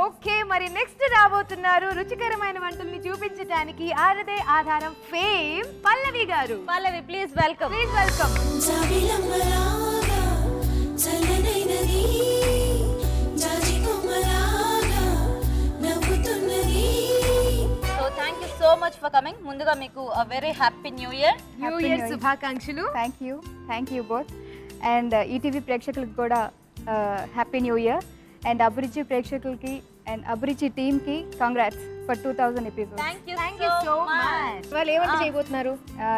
Okay, మరి next రాబోతున్నారు రుచికరమైన వంటల్ని చూపించడానికి ఆరదే ఆధారం fame Pallavi garu. Pallavi please welcome. Please welcome. So thank you so much for coming. ముందుగా మీకు very happy new year. New year శుభాకాంక్షలు. Thank you both. And ETV ప్రేక్షకులకు కూడా హ్యాపీ న్యూ ఇయర్. అండ్ అభిరుచి ప్రేక్షకులకి అండ్ అభిరుచి టీమ్కి congrats for 2000 episodes. Thank you so much. వాళ్ళు ఏమంటే చేయబోతున్నారు?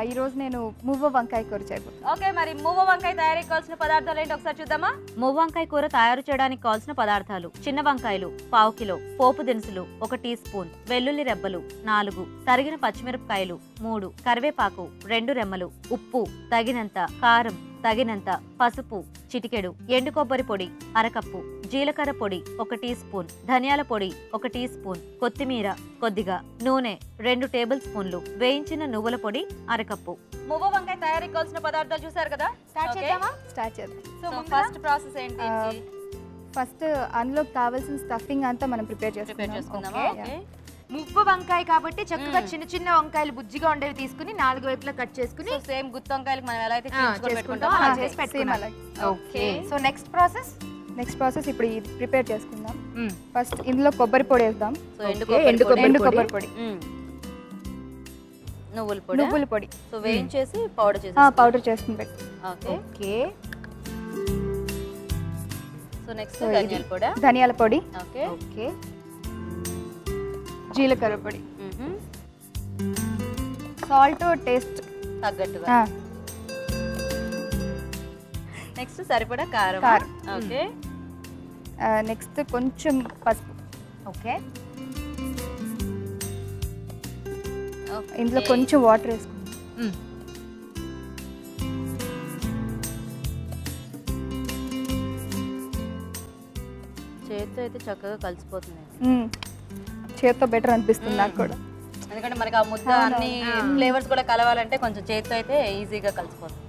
ఈరోజు నేను మువ్వ వంకాయ కూర చేయబోతున్నాను. ఓకే, మరి మువ్వ వంకాయ తయారీకి కావాల్సిన పదార్థాలు ఏంటి ఒకసారి చూద్దామా? మువ్వ వంకాయ కూర తయారు చేయడానికి కావాల్సిన పదార్థాలు: చిన్న వంకాయలు 1/2 కిలో, పోపు దినుసులు 1 టీ స్పూన్, వెల్లుల్లి రెబ్బలు 4, తరిగిన పచ్చిమిరపకాయలు 3, కరివేపాకు 2 రెమ్మలు, ఉప్పు తగినంత, కారం తగినంత, పసుపు చిటికెడు, ఎండు కొబ్బరి పొడి 1/2 కప్పు, జీలకర్ర పొడి 1 టీ స్పూన్, ధనియాల పొడి 1 టీ స్పూన్, కొత్తిమీర కొద్దిగా, నూనె 2 టేబుల్ స్పూన్లు, వేయించిన నువ్వుల పొడి 1/2 కప్పు. మువ్వ వంకాయ తయారీకి కావాల్సిన పదార్థాలు చూసారు కదా, స్టార్ట్ చేద్దామా? స్టార్ట్ చేద్దాం. సో ఫస్ట్ ప్రాసెస్ ఏంటి? ఫస్ట్ అందులో కావాల్సిన స్టఫింగ్ అంతా మనం ప్రిపేర్ చేసుకుందామా? ఓకే. మువ్వ వంకాయ కాబట్టి చక్కగా చిన్న చిన్న వంకాయలు బుజ్జిగా ఉండేవి తీసుకుని 4 వైపులా కట్ చేసుకుని సో సేమ్ గుత్తి వంకాయలకు మనం ఎలా అయితే చేసుకుంటాం పెట్టుకుంటామో అలా అలా చేసి పెట్టుకున్నాం. ఓకే. సో నెక్స్ట్ ప్రాసెస్ ఇప్పుడు ఇది ప్రిపేర్ చేసుకుందాం. ఫస్ట్ ఇందులో కొబ్బరి పొడి వేద్దాం. సో ఎండు కొబ్బరి పొడి, నువ్వుల పొడి సో వేయించేసి పౌడర్ చేసి పౌడర్ చేసుకుని పెట్టు. ఓకే. సో నెక్స్ట్ So, ధనియాల పొడి, ఓకే. ఓకే, జీలకర్ర పొడి, సాల్ట్ టేస్ట్ తగ్గట్టుగా. నెక్స్ట్ సరిపడా కారం. ఓకే. నెక్స్ట్ కొంచెం పసుపు. ఓకే. ఇందులో కొంచెం వాటర్ వేసుకుందాం. చేతితో అయితే చక్కగా కలిసిపోతుంది. చేత్తో బెటర్ అనిపిస్తుంది నాకు కూడా. ఎందుకంటే మనకి ఆ ముద్ద అన్ని ఫ్లేవర్స్ కూడా కలవాలంటే కొంచెం చేతితో అయితే ఈజీగా కలిసిపోతుంది.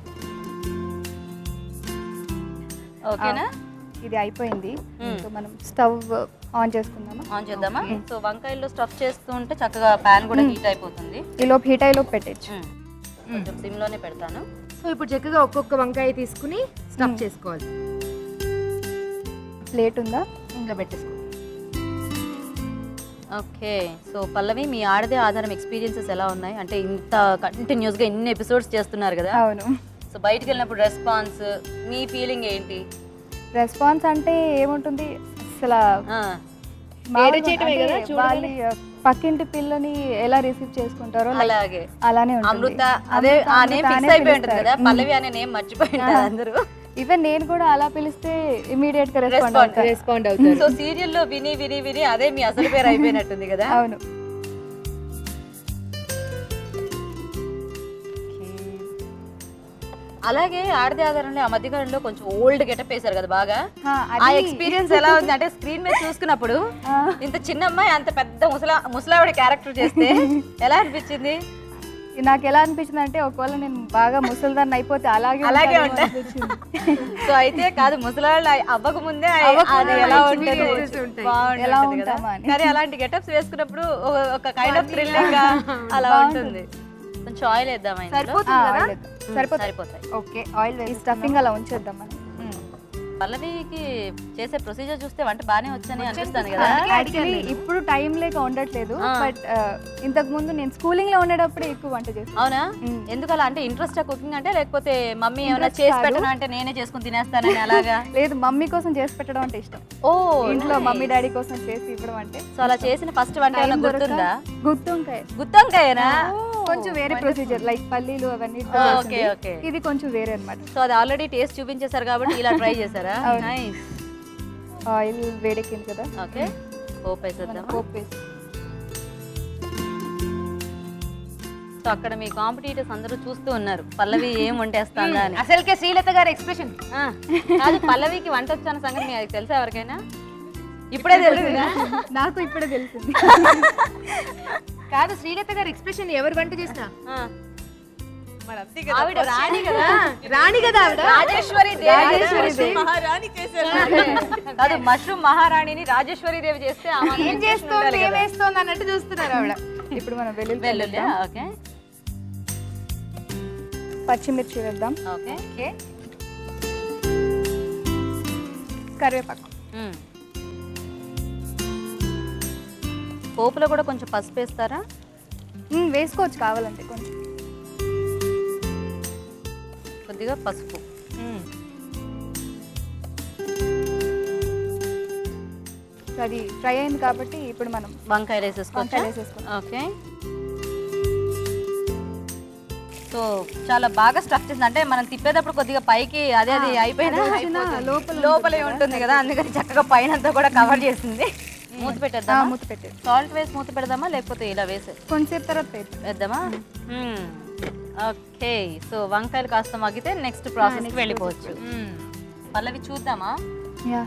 ఓకేనా? ఇది అయిపోయింది. సో మనం స్టవ్ ఆన్ చేసుకుందామా? ఆన్ చేద్దామా? సో వంకాయల్లో స్టఫ్ చేస్తూ ఉంటే చక్కగా ప్యాన్ కూడా హీట్ అయిపోతుంది. ఈలోపు హీట్ అయ్యేలోపు పెట్టచ్చు. కొంచెం సిమ్ లోనే పెడతాను. సో ఇప్పుడు చక్కగా ఒక్కొక్క వంకాయ తీసుకుని స్టఫ్ చేసుకోవాలి. ప్లేట్ ఉందా? ఇందులో పెట్టేసుకో. ఓకే. సో పల్లవి, మీ ఆడదే ఆధారం ఎక్స్పీరియన్సెస్ ఎలా ఉన్నాయి? అంటే ఇంత కంటిన్యూస్గా ఇన్ని ఎపిసోడ్స్ చేస్తున్నారు కదా. అవును. సో బయటికి వెళ్ళినప్పుడు రెస్పాన్స్, మీ ఫీలింగ్ ఏంటి? రెస్పాన్స్ అంటే ఏముంటుంది అసలు, వాళ్ళ పక్కింటి పిల్లని ఎలా రిసీవ్ చేసుకుంటారో అలాగే అలానే ఉంటుంది. అమృత అదే ఆ నేమ్ ఫిక్స్ అయిపోయి ఉంటుంది కదా, పల్లవి అనే నేమ్ మర్చిపోయి ఉంటారు అందరూ. ఈవెన్ నేను కూడా అలా పిలిస్తే ఇమీడియట్ గా రెస్పాండ్ అవుతారు. సో సీరియల్లో విని విని విని అదే మీ అసలు పేరు అయిపోయినట్టుంది కదా. అవును. అలాగే ఆడది ఆధారంలో ఆ మధ్యకాలంలో కొంచెం ఓల్డ్ గెటప్ వేశారు కదా బాగా. ఆ ఎక్స్పీరియన్స్ ఎలా ఉంది? అంటే స్క్రీన్ మీద చూసుకున్నప్పుడు ఇంత చిన్న అమ్మాయి అంత పెద్ద ముసలావిడ క్యారెక్టర్ చేస్తే ఎలా అనిపించింది? నాకు ఎలా అనిపించింది అంటే, ఒకవేళ నేను బాగా ముసలిదాన్ని అయిపోతే అలాగే ఉంటా. సో అయితే కాదు, ముసలాళ్ళు అవ్వక ముందే అది ఎలా ఉంటుంది, బాగుంటుంది కదా. కానీ అలాంటి గెటప్స్ వేసుకున్నప్పుడు ఒక కైండ్ ఆఫ్ థ్రిల్లింగ్ గా అలా ఉంటుంది. కొంచెం ఆయిల్ వేద్దామా? సరిపోతాయి. ఓకే, ఆయిల్ వేసి స్టఫింగ్ అలా ఉంచేద్దాం మనం. పల్లవికి చేసే ప్రొసీజర్ చూస్తే వంట బానే వచ్చని అనిపిస్తుంది కదా. యాక్చువల్లీ ఇప్పుడు టైం లేక ఉండట్లేదు, బట్ ఇంతకు ముందు నేను స్కూలింగ్ లో ఉండేటప్పుడే ఎక్కువ వంట చేస్తాను. అవునా? ఎందుకు అలా? అంటే ఇంట్రెస్ట్ కుకింగ్ అంటే, లేకపోతే మమ్మీ ఏమైనా చేసి పెట్టను అంటే నేనే చేసుకుని తినేస్తానని అలాగా? లేదు, మమ్మీ కోసం చేసి పెట్టడం అంటే ఇష్టం. ఓ, ఇంట్లో మమ్మీ డాడీ కోసం చేసి ఇవ్వడం అంటే. సో అలా చేసిన ఫస్ట్ వంట ఏమైనా గుర్తుందా? గుత్తొంకాయనా? కొంచెం వేరే ప్రొసీజర్, లైక్ పల్లీలు అవన్నీ. Okay okay. ఇది కొంచెం వేరే అన్నమాట. సో అది ఆల్రెడీ టేస్ట్ చూపించేశారు కాబట్టి ఇలా ట్రై చేశారా? నైస్. ఆయిల్ వేడెక్కింది కదా. ఓకే, పోపు వేసేద్దాం. సో అక్కడ మీ కాంపిటీటర్స్ అందరూ చూస్తూ ఉన్నారు పల్లవి ఏం వంటేస్తుందా అని. అసలుకే శ్రీలత గారి ఎక్స్ప్రెషన్. అది పల్లవికి వంట వచ్చాన సంగతి మీకు తెలుసా ఎవరికైనా? ఇప్పుడే తెలిసిందా? నాకు ఇప్పుడే తెలిసింది. కాదు, శ్రీలత గారి ఎక్స్ప్రెషన్ ఎవరు వంట చేసినా ఆవిడ రాణి కదా, రాణి కదా ఆవిడ. రాజేశ్వరి రాజేశ్వరి దేవి. మహారాణి చేశారు. కాదు, మష్రూమ్ మహారాణిని రాజేశ్వరి దేవి చేస్తే ఆమె ఏం చేస్తోంది ఏమేస్తోంది అన్నట్టు చూస్తున్నారు ఆవిడ. ఇప్పుడు మనం వెల్లుల్లి. వెల్లుల్లి ఓకే పచ్చిమిర్చి వేద్దాం, ఓకే. ఓకే, కరివేపాకు, పోపులో కూడా కొంచెం పసుపు వేస్తారా? వేసుకోవచ్చు కావాలంటే కొంచెం. కొద్దిగా పసుపు. అది ఫ్రై అయింది కాబట్టి ఇప్పుడు మనం వంకాయలు వేసేసుకోవచ్చా? వంకాయలు వేసేసుకుందాం. ఓకే. సో చాలా బాగా స్టఫ్ చేసింది, అంటే మనం తిప్పేటప్పుడు కొద్దిగా పైకి అది అయిపోయినా లోపలే ఉంటుంది కదా, అందుకని చక్కగా పైన అంతా కూడా కవర్ చేసింది. మూత పెట్టేద్దామా? మూత పెట్టేది. సాల్ట్ వేసి మూత పెడదామా లేకపోతే ఇలా కొంచెంసేపు తర్వాత వేద్దామా? ఓకే. సో వంకాయలు కాస్త మగ్గితే నెక్స్ట్ ప్రాసెస్ వెళ్ళిపోవచ్చు. పల్లవి చూద్దామా? యా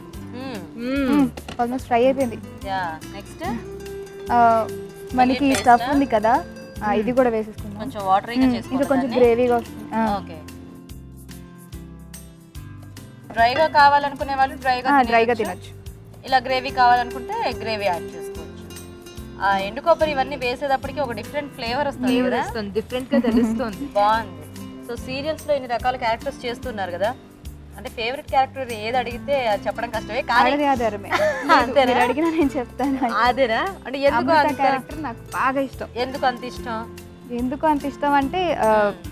ఆల్మోస్ట్ ఫ్రై అయిపోయింది. యా, నెక్స్ట్ మనకి స్టఫ్ ఉంది కదా, ఇది కూడా వేసేసుకుందాం. కొంచెం వాటరీగా ఇంకా కొంచెం చేసుకోవాలి. గ్రేవీగా వస్తుంది. ఓకే. డ్రైగా కావాలనుకునే వాళ్ళు డ్రైగా తినొచ్చు. ఇలా గ్రేవీ కావాలనుకుంటే గ్రేవీ యాడ్ చేసుకోవచ్చు. ఆ ఎండు కొబ్బరి ఇవన్నీ వేసేటప్పటికి ఒక డిఫరెంట్ ఫ్లేవర్ వస్తుంది కదా, డిఫరెంట్ గా తెలుస్తుంది. బాగుంది. సో సీరియల్స్ లో ఇన్ని రకాల క్యారెక్టర్స్ చేస్తున్నారు కదా, అంటే ఫేవరెట్ క్యారెక్టర్ ఏది అడిగితే అది చెప్పడం కష్టమే, కానీ ఆడది ఆధారమే. అంతేనా? మీరు అడిగినా నేను చెప్తాను. అదేనా? అంటే ఎందుకు అమృత అంత క్యారెక్టర్ నాకు బాగా ఇష్టం. ఎందుకు అంత ఇష్టం? ఎందుకు అంత ఇష్టం అంటే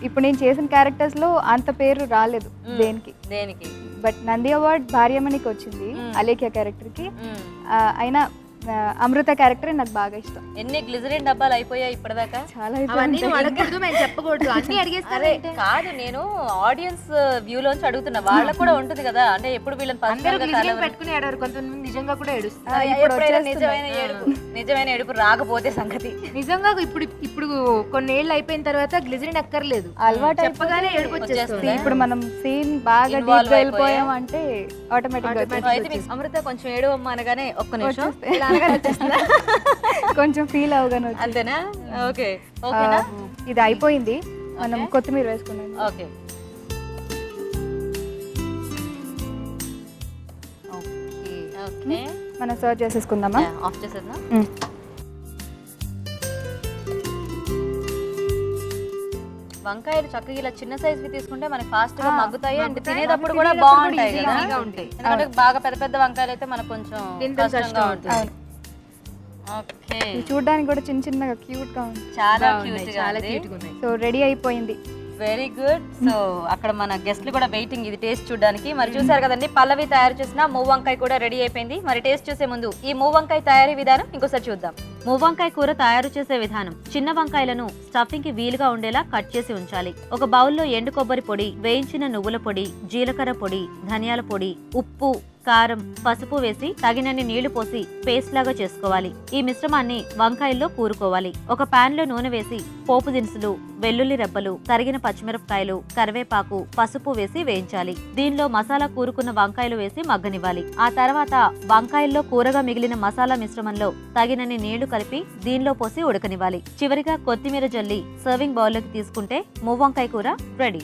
ఇప్పుడు నేను చేసిన క్యారెక్టర్స్ లో అంత పేరు రాలేదు దేనికి. దేనికి? బట్ నంది అవార్డ్ భార్యమణికి వచ్చింది అలేఖ్య క్యారెక్టర్ కి. అయినా అమృత క్యారెక్టర్ నాకు బాగా ఇష్టం. ఎన్ని గ్లిజరిన్ డబ్బాలు అయిపోయాయి ఇప్పటిదాకా? చాలా అవన్నీ నువ్వు అడగకూడదు, మేము చెప్పకూడదు, అన్ని అడిగేస్తారే. కాదు, నేను ఆడియన్స్ వ్యూ లోంచి అడుగుతున్నా, వాళ్ళకు కూడా ఉంటుంది కదా, అంటే ఎప్పుడు వీళ్ళని అందరూ పర్సనల్ గా గ్లిజరిన్ పెట్టుకుని ఆడారు, కొంతమంది నిజంగా కూడా ఏడుస్తారు. ఎప్పుడైనా నిజమైన ఏడుపు రాకపోతే సంగతి. నిజంగా ఇప్పుడు ఇప్పుడు కొన్నేళ్ళు అయిపోయిన తర్వాత గ్లిజరిన్ అక్కర్లేదు, అలవాటు చెప్పగానే ఏడుపు వచ్చేస్తుంది. ఇప్పుడు మనం సీన్ బాగా Involve డీప్ వెళ్ళిపోయాం అంటే ఆటోమేటిక్ గా సో అయితే మీకు అమృత కొంచెం ఏడవమ్మ అనగానే ఒక్క నిమిషం వచ్చేస్తాయి. ఇలా అనగానే వచ్చేస్తుందా? కొంచెం ఫీల్ అవగానే వచ్చింది. అంతేనా? ఓకే. ఓకేనా? ఇది అయిపోయింది, మనం కొత్తిమీర వేసుకున్నాం. ఓకే. ఓకే. మనం సర్వ్ చేసేసుకుందామా? ఆఫ్ చేసేద్దాం. వంకాయలు చక్కగా ఇలా చిన్న సైజువి తీసుకుంటే మనకి ఫాస్ట్ గా మగ్గుతాయి, అంటే తినేటప్పుడు కూడా బాగుంటాయి కదా. ఎందుకంటే బాగా పెద్ద పెద్ద వంకాయలు అయితే మనకు కొంచెం కష్టంగా ఉంటుంది. ఓకే. ఇది చూడడానికి కూడా చిన్న చిన్నగా క్యూట్ గా ఉంది. చాలా క్యూట్ గా చాలా ఉంది. క్యూట్ గా ఉన్నాయి. సో రెడీ అయిపోయింది. Very good. సో అక్కడ మన గెస్ట్లు కూడా వెయిటింగ్ ఇది టేస్ట్ చూడడానికి. మరి చూసారు కదండి, పల్లవి తయారు చేసిన మూవంకాయ కూడా రెడీ అయిపోయింది. మరి టేస్ట్ చేసే ముందు ఈ మూవంకాయ తయారీ విధానం ఇంకోసారి చూద్దాం. మూవంకాయ కూర తయారు చేసే విధానం: చిన్న వంకాయలను స్టఫింగ్ కి వీలుగా ఉండేలా కట్ చేసి ఉంచాలి. ఒక బౌల్లో ఎండు కొబ్బరి పొడి, వేయించిన నువ్వుల పొడి, జీలకర్ర పొడి, ధనియాల పొడి, ఉప్పు, కారం, పసుపు వేసి తగినన్ని నీళ్లు పోసి పేస్ట్ లాగా చేసుకోవాలి. ఈ మిశ్రమాన్ని వంకాయల్లో కూరుకోవాలి. ఒక పాన్ లో నూనె వేసి పోపు దినుసులు, వెల్లుల్లి రెబ్బలు, తరిగిన పచ్చిమిరపకాయలు, కరివేపాకు, పసుపు వేసి వేయించాలి. దీనిలో మసాలా కూరుకున్న వంకాయలు వేసి మగ్గనివ్వాలి. ఆ తర్వాత వంకాయల్లో కూరగా మిగిలిన మసాలా మిశ్రమంలో తగినన్ని నీళ్లు కలిపి దీనిలో పోసి ఉడకనివ్వాలి. చివరిగా కొత్తిమీర జల్లి సర్వింగ్ బౌల్లోకి తీసుకుంటే మూవంకాయ కూర రెడీ.